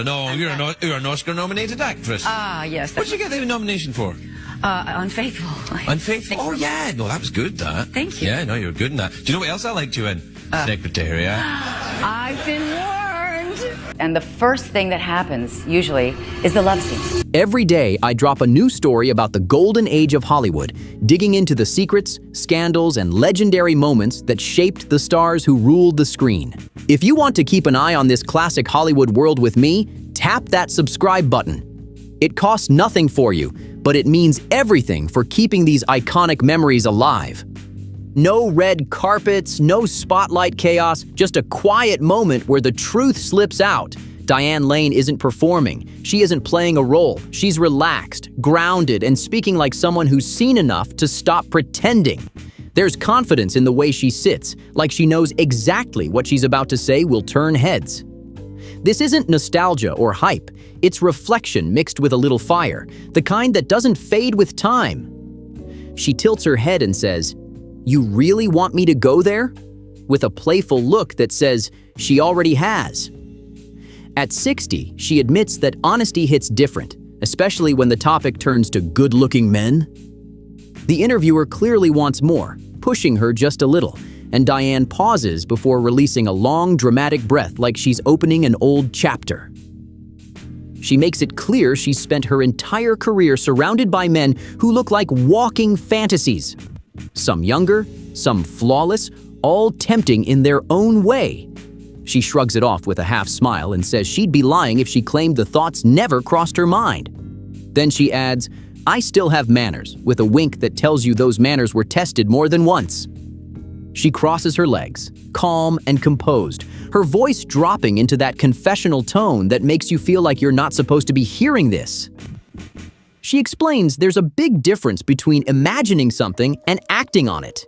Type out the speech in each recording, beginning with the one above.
No, you're an Oscar-nominated actress. Ah, yes. What did you get the nomination for? Unfaithful. Unfaithful? Oh, yeah. No, that was good, that. Thank you. Yeah, no, you were good in that. Do you know what else I liked you in? Secretariat. I've been warned. And the first thing that happens, usually, is the love scene. Every day, I drop a new story about the golden age of Hollywood, digging into the secrets, scandals, and legendary moments that shaped the stars who ruled the screen. If you want to keep an eye on this classic Hollywood world with me, tap that subscribe button. It costs nothing for you, but it means everything for keeping these iconic memories alive. No red carpets, no spotlight chaos, just a quiet moment where the truth slips out. Diane Lane isn't performing. She isn't playing a role. She's relaxed, grounded, and speaking like someone who's seen enough to stop pretending. There's confidence in the way she sits, like she knows exactly what she's about to say will turn heads. This isn't nostalgia or hype. It's reflection mixed with a little fire, the kind that doesn't fade with time. She tilts her head and says, "You really want me to go there?" with a playful look that says she already has. At 60, she admits that honesty hits different, especially when the topic turns to good-looking men. The interviewer clearly wants more, pushing her just a little, and Diane pauses before releasing a long, dramatic breath like she's opening an old chapter. She makes it clear she's spent her entire career surrounded by men who look like walking fantasies. Some younger, some flawless, all tempting in their own way. She shrugs it off with a half smile and says she'd be lying if she claimed the thoughts never crossed her mind. Then she adds, "I still have manners," with a wink that tells you those manners were tested more than once. She crosses her legs, calm and composed, her voice dropping into that confessional tone that makes you feel like you're not supposed to be hearing this. She explains there's a big difference between imagining something and acting on it.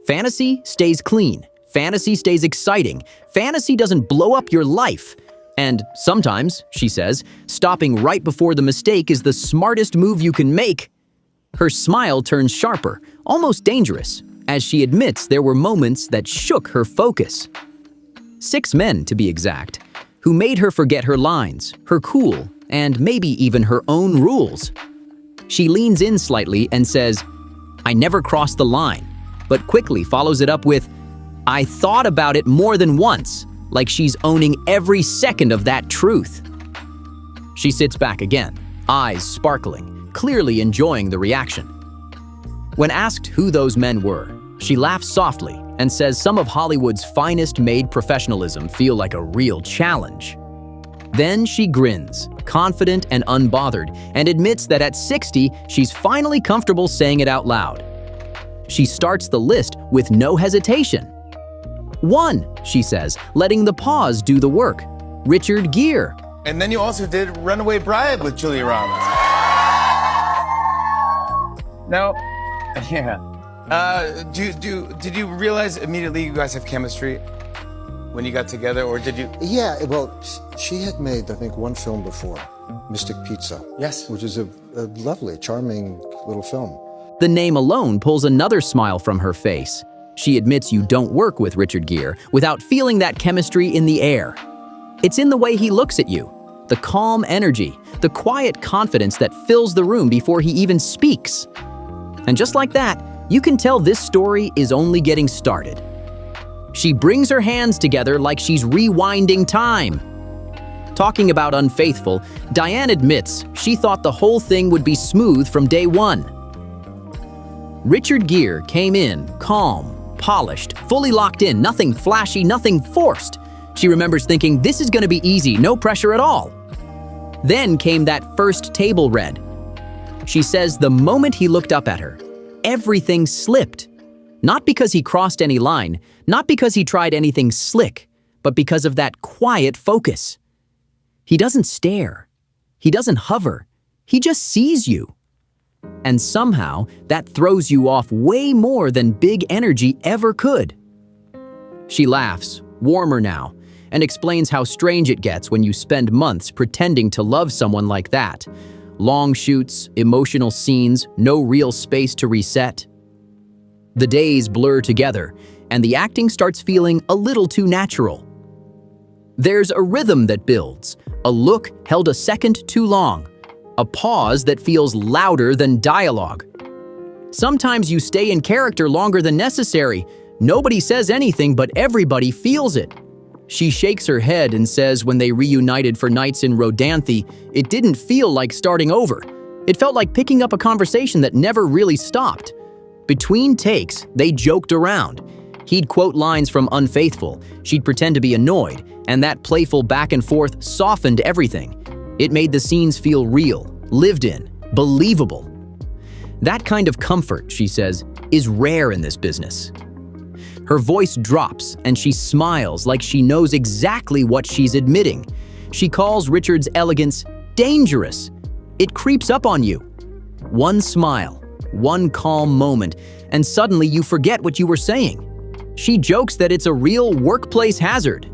Fantasy stays clean. Fantasy stays exciting. Fantasy doesn't blow up your life. And sometimes, she says, stopping right before the mistake is the smartest move you can make. Her smile turns sharper, almost dangerous, as she admits there were moments that shook her focus. 6 men, to be exact, who made her forget her lines, her cool, and maybe even her own rules. She leans in slightly and says, "I never crossed the line," but quickly follows it up with, "I thought about it more than once," like she's owning every second of that truth. She sits back again, eyes sparkling, clearly enjoying the reaction. When asked who those men were, she laughs softly and says some of Hollywood's finest made professionalism feel like a real challenge. Then she grins, confident and unbothered, and admits that at 60, she's finally comfortable saying it out loud. She starts the list with no hesitation. 1, she says, letting the pause do the work. Richard Gere. And then you also did Runaway Bride with Julia Roberts. Now, yeah. Did you realize immediately you guys have chemistry when you got together, or did you? Yeah, well, she had made, I think, one film before, Mystic Pizza. Yes. Which is a lovely, charming little film. The name alone pulls another smile from her face. She admits you don't work with Richard Gere without feeling that chemistry in the air. It's in the way he looks at you, the calm energy, the quiet confidence that fills the room before he even speaks. And just like that, you can tell this story is only getting started. She brings her hands together like she's rewinding time. Talking about unfaithful, Diane admits she thought the whole thing would be smooth from day one. Richard Gere came in calm, polished, fully locked in, nothing flashy, nothing forced. She remembers thinking, this is going to be easy, no pressure at all. Then came that first table read. She says the moment he looked up at her, everything slipped. Not because he crossed any line, not because he tried anything slick, but because of that quiet focus. He doesn't stare. He doesn't hover. He just sees you. And somehow, that throws you off way more than big energy ever could. She laughs, warmer now, and explains how strange it gets when you spend months pretending to love someone like that. Long shoots, emotional scenes, no real space to reset. The days blur together, and the acting starts feeling a little too natural. There's a rhythm that builds, A look held a second too long. A pause that feels louder than dialogue. Sometimes you stay in character longer than necessary. Nobody says anything, but everybody feels it. She shakes her head and says when they reunited for nights in Rodanthe, it didn't feel like starting over. It felt like picking up a conversation that never really stopped. Between takes, they joked around. He'd quote lines from Unfaithful, she'd pretend to be annoyed, and that playful back and forth softened everything. It made the scenes feel real, lived in, believable. That kind of comfort, she says, is rare in this business. Her voice drops and she smiles like she knows exactly what she's admitting. She calls Richard's elegance dangerous. It creeps up on you. One smile, one calm moment, and suddenly you forget what you were saying. She jokes that it's a real workplace hazard.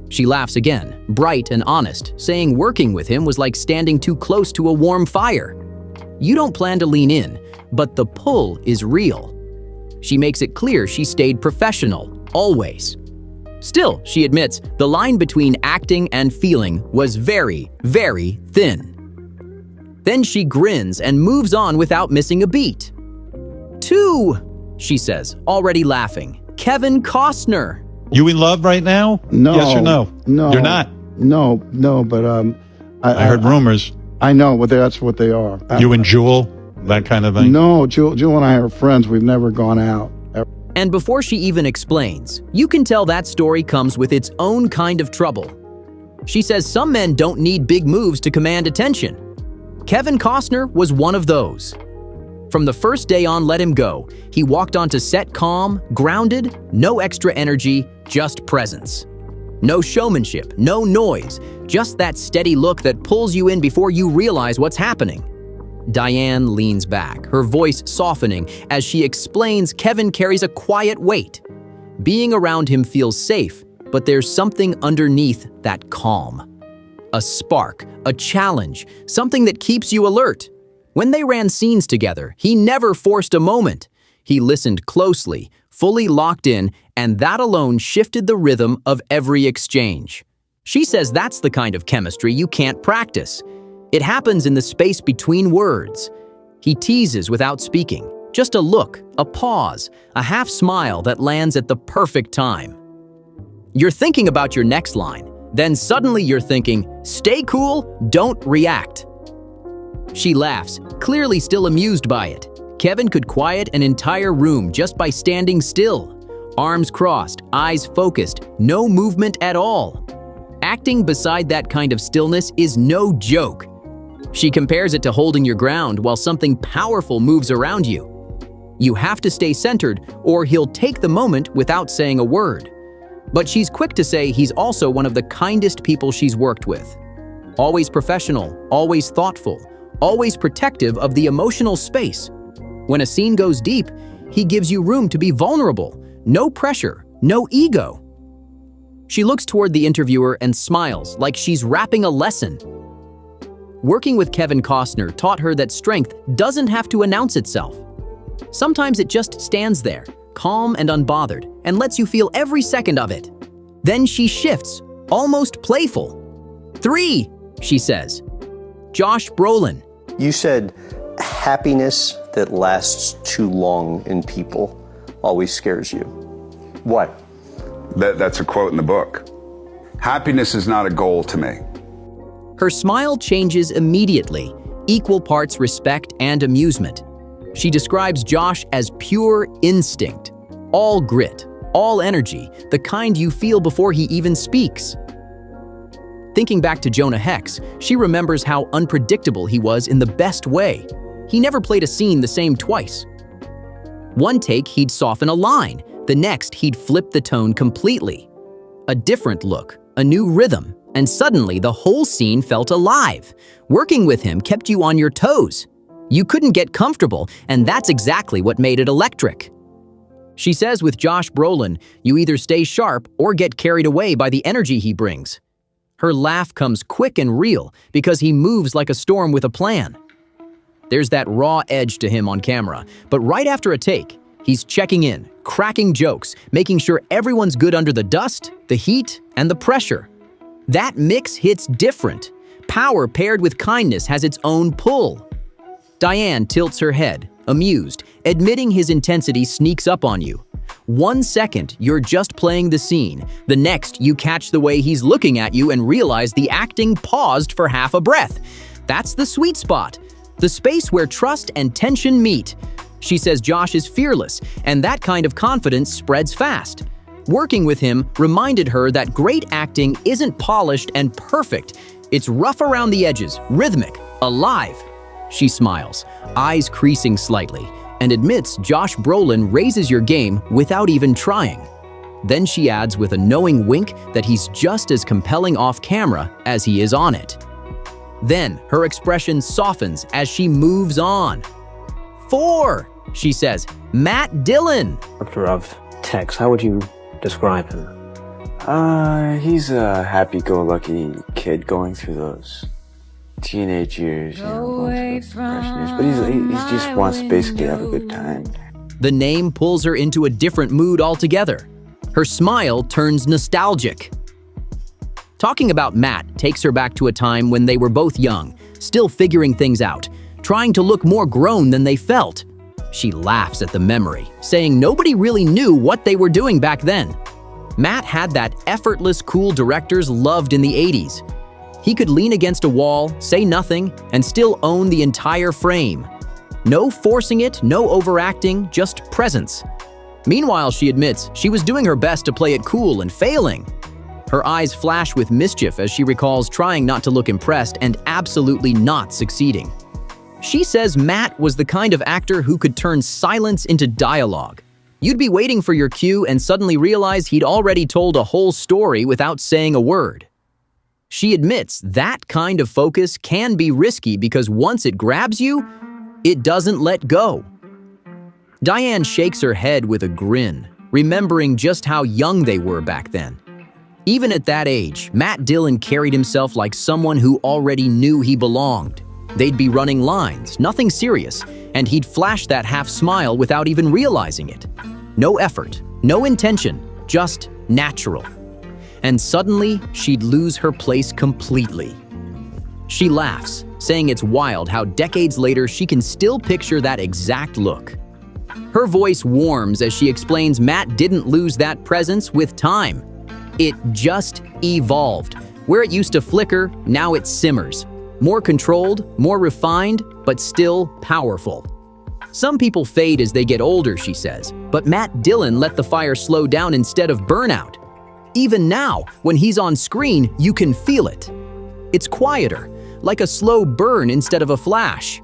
She laughs again, bright and honest, saying working with him was like standing too close to a warm fire. You don't plan to lean in, but the pull is real. She makes it clear she stayed professional, always. Still, she admits, the line between acting and feeling was very, very thin. Then she grins and moves on without missing a beat. 2, she says, already laughing. Kevin Costner. You in love right now? No. Yes or no? No. You're not? No, but I heard rumors. I know, but that's what they are. You and Jewel? That kind of thing? No, Jewel and I are friends. We've never gone out. And before she even explains, you can tell that story comes with its own kind of trouble. She says some men don't need big moves to command attention. Kevin Costner was one of those. From the first day on Let Him Go, he walked onto set calm, grounded, no extra energy, just presence. No showmanship, no noise, just that steady look that pulls you in before you realize what's happening. Diane leans back, her voice softening as she explains Kevin carries a quiet weight. Being around him feels safe, but there's something underneath that calm. A spark, a challenge, something that keeps you alert. When they ran scenes together, he never forced a moment. He listened closely, fully locked in, and that alone shifted the rhythm of every exchange. She says that's the kind of chemistry you can't practice. It happens in the space between words. He teases without speaking, just a look, a pause, a half smile that lands at the perfect time. You're thinking about your next line, then suddenly you're thinking, stay cool, don't react. She laughs, clearly still amused by it. Kevin could quiet an entire room just by standing still. Arms crossed, eyes focused, no movement at all. Acting beside that kind of stillness is no joke. She compares it to holding your ground while something powerful moves around you. You have to stay centered or he'll take the moment without saying a word. But she's quick to say he's also one of the kindest people she's worked with. Always professional, always thoughtful, always protective of the emotional space. When a scene goes deep, he gives you room to be vulnerable. No pressure, no ego. She looks toward the interviewer and smiles like she's wrapping a lesson. Working with Kevin Costner taught her that strength doesn't have to announce itself. Sometimes it just stands there, calm and unbothered, and lets you feel every second of it. Then she shifts, almost playful. 3, she says. Josh Brolin. You said happiness that lasts too long in people always scares you. What? That's a quote in the book. Happiness is not a goal to me. Her smile changes immediately, equal parts respect and amusement. She describes Josh as pure instinct, all grit, all energy, the kind you feel before he even speaks. Thinking back to Jonah Hex, she remembers how unpredictable he was in the best way. He never played a scene the same twice. One take, he'd soften a line. The next, he'd flip the tone completely. A different look, a new rhythm, and suddenly the whole scene felt alive. Working with him kept you on your toes. You couldn't get comfortable, and that's exactly what made it electric. She says with Josh Brolin, you either stay sharp or get carried away by the energy he brings. Her laugh comes quick and real because he moves like a storm with a plan. There's that raw edge to him on camera, but right after a take, he's checking in, cracking jokes, making sure everyone's good under the dust, the heat, and the pressure. That mix hits different. Power paired with kindness has its own pull. Diane tilts her head, amused, admitting his intensity sneaks up on you. 1 second, you're just playing the scene. The next, you catch the way he's looking at you and realize the acting paused for half a breath. That's the sweet spot, the space where trust and tension meet. She says Josh is fearless, and that kind of confidence spreads fast. Working with him reminded her that great acting isn't polished and perfect. It's rough around the edges, rhythmic, alive. She smiles, eyes creasing slightly, and admits Josh Brolin raises your game without even trying. Then she adds with a knowing wink that he's just as compelling off camera as he is on it. Then her expression softens as she moves on. 4, she says, Matt Dillon. Character of Tex, how would you describe him? He's a happy-go-lucky kid going through those teenage years, going through freshman years, but he just wants to basically have a good time. The name pulls her into a different mood altogether. Her smile turns nostalgic. Talking about Matt takes her back to a time when they were both young, still figuring things out, trying to look more grown than they felt. She laughs at the memory, saying nobody really knew what they were doing back then. Matt had that effortless, cool directors loved in the 80s. He could lean against a wall, say nothing, and still own the entire frame. No forcing it, no overacting, just presence. Meanwhile, she admits she was doing her best to play it cool and failing. Her eyes flash with mischief as she recalls trying not to look impressed and absolutely not succeeding. She says Matt was the kind of actor who could turn silence into dialogue. You'd be waiting for your cue and suddenly realize he'd already told a whole story without saying a word. She admits that kind of focus can be risky because once it grabs you, it doesn't let go. Diane shakes her head with a grin, remembering just how young they were back then. Even at that age, Matt Dillon carried himself like someone who already knew he belonged. They'd be running lines, nothing serious, and he'd flash that half smile without even realizing it. No effort, no intention, just natural. And suddenly, she'd lose her place completely. She laughs, saying it's wild how decades later she can still picture that exact look. Her voice warms as she explains Matt didn't lose that presence with time. It just evolved. Where it used to flicker, now it simmers. More controlled, more refined, but still powerful. Some people fade as they get older, she says, but Matt Dillon let the fire slow down instead of burnout. Even now, when he's on screen, you can feel it. It's quieter, like a slow burn instead of a flash.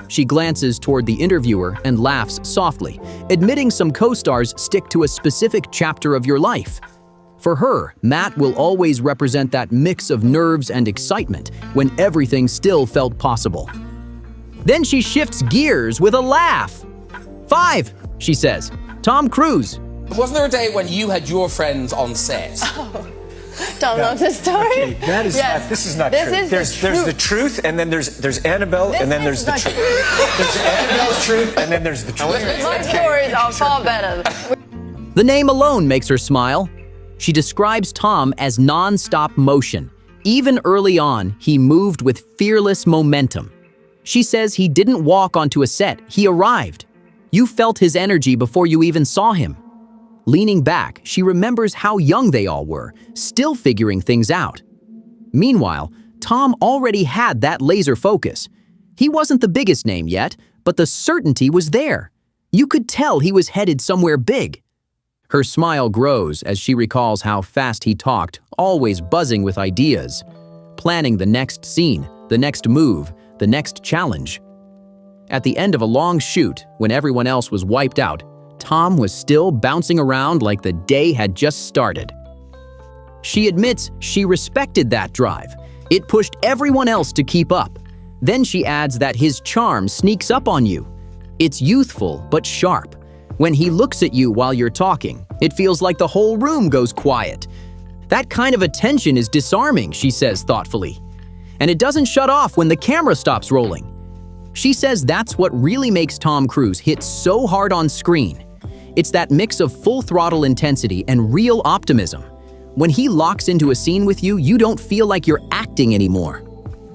She glances toward the interviewer and laughs softly, admitting some co-stars stick to a specific chapter of your life. For her, Matt will always represent that mix of nerves and excitement when everything still felt possible. Then she shifts gears with a laugh. 5, she says, Tom Cruise. Wasn't there a day when you had your friends on set? Don't know the story. Okay, that is Yes. not, this is not This true. is There's the truth, and then there's Annabelle, and then there's the truth. There's Annabelle's truth, and then there's the truth. My stories are far better. The name alone makes her smile. She describes Tom as non-stop motion. Even early on, he moved with fearless momentum. She says he didn't walk onto a set, he arrived. You felt his energy before you even saw him. Leaning back, she remembers how young they all were, still figuring things out. Meanwhile, Tom already had that laser focus. He wasn't the biggest name yet, but the certainty was there. You could tell he was headed somewhere big. Her smile grows as she recalls how fast he talked, always buzzing with ideas, planning the next scene, the next move, the next challenge. At the end of a long shoot, when everyone else was wiped out, Tom was still bouncing around like the day had just started. She admits she respected that drive. It pushed everyone else to keep up. Then she adds that his charm sneaks up on you. It's youthful but sharp. When he looks at you while you're talking, it feels like the whole room goes quiet. That kind of attention is disarming, she says thoughtfully. And it doesn't shut off when the camera stops rolling. She says that's what really makes Tom Cruise hit so hard on screen. It's that mix of full throttle intensity and real optimism. When he locks into a scene with you, you don't feel like you're acting anymore.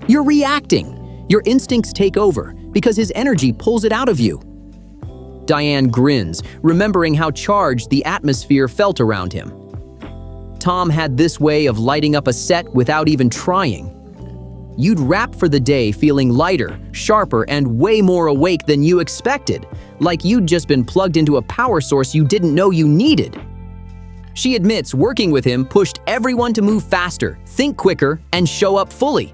You're reacting. Your instincts take over because his energy pulls it out of you. Diane grins, remembering how charged the atmosphere felt around him. Tom had this way of lighting up a set without even trying. You'd wrap for the day feeling lighter, sharper, and way more awake than you expected, like you'd just been plugged into a power source you didn't know you needed. She admits working with him pushed everyone to move faster, think quicker, and show up fully.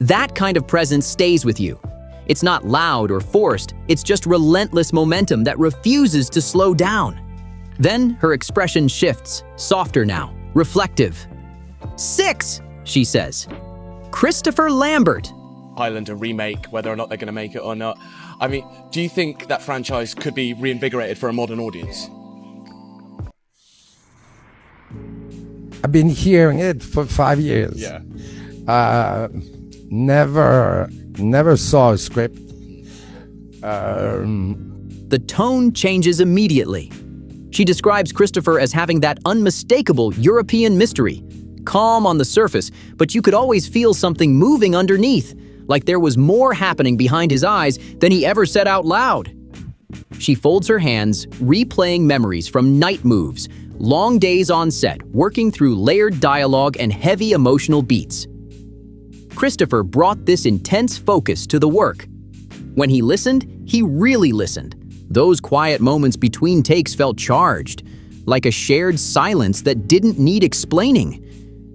That kind of presence stays with you. It's not loud or forced, it's just relentless momentum that refuses to slow down. Then her expression shifts, softer now, reflective. 6, she says. Christopher Lambert. Highlander remake, whether or not they're going to make it or not. I mean, do you think that franchise could be reinvigorated for a modern audience? I've been hearing it for 5 years. Yeah. Never saw a script. The tone changes immediately. She describes Christopher as having that unmistakable European mystery. Calm on the surface, but you could always feel something moving underneath, like there was more happening behind his eyes than he ever said out loud. She folds her hands, replaying memories from night moves, long days on set, working through layered dialogue and heavy emotional beats. Christopher brought this intense focus to the work. When he listened, he really listened. Those quiet moments between takes felt charged, like a shared silence that didn't need explaining.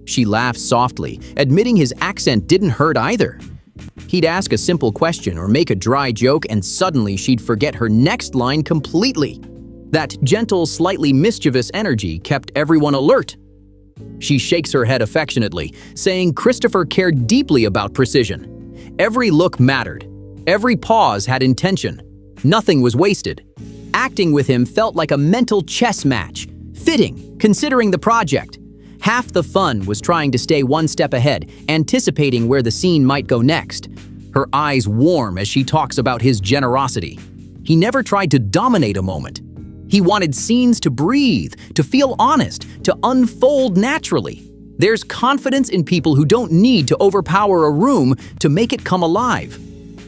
She laughed softly, admitting his accent didn't hurt either. He'd ask a simple question or make a dry joke, and suddenly she'd forget her next line completely. That gentle, slightly mischievous energy kept everyone alert. She shakes her head affectionately, saying Christopher cared deeply about precision. Every look mattered. Every pause had intention. Nothing was wasted. Acting with him felt like a mental chess match, fitting, considering the project. Half the fun was trying to stay one step ahead, anticipating where the scene might go next. Her eyes warm as she talks about his generosity. He never tried to dominate a moment. He wanted scenes to breathe, to feel honest, to unfold naturally. There's confidence in people who don't need to overpower a room to make it come alive.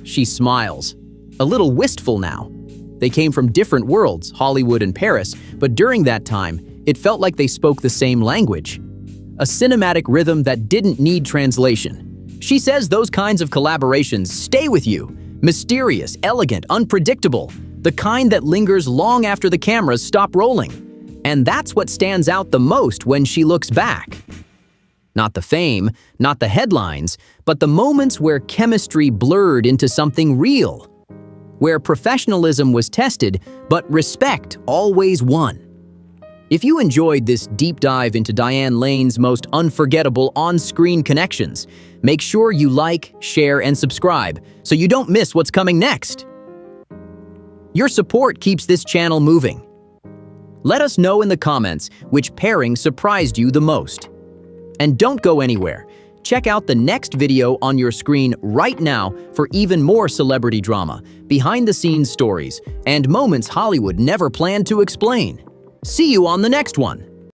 She smiles, a little wistful now. They came from different worlds, Hollywood and Paris, but during that time, it felt like they spoke the same language. A cinematic rhythm that didn't need translation. She says those kinds of collaborations stay with you. Mysterious, elegant, unpredictable. The kind that lingers long after the cameras stop rolling. And that's what stands out the most when she looks back. Not the fame, not the headlines, but the moments where chemistry blurred into something real. Where professionalism was tested, but respect always won. If you enjoyed this deep dive into Diane Lane's most unforgettable on-screen connections, make sure you like, share, and subscribe so you don't miss what's coming next. Your support keeps this channel moving. Let us know in the comments which pairing surprised you the most. And don't go anywhere. Check out the next video on your screen right now for even more celebrity drama, behind-the-scenes stories, and moments Hollywood never planned to explain. See you on the next one.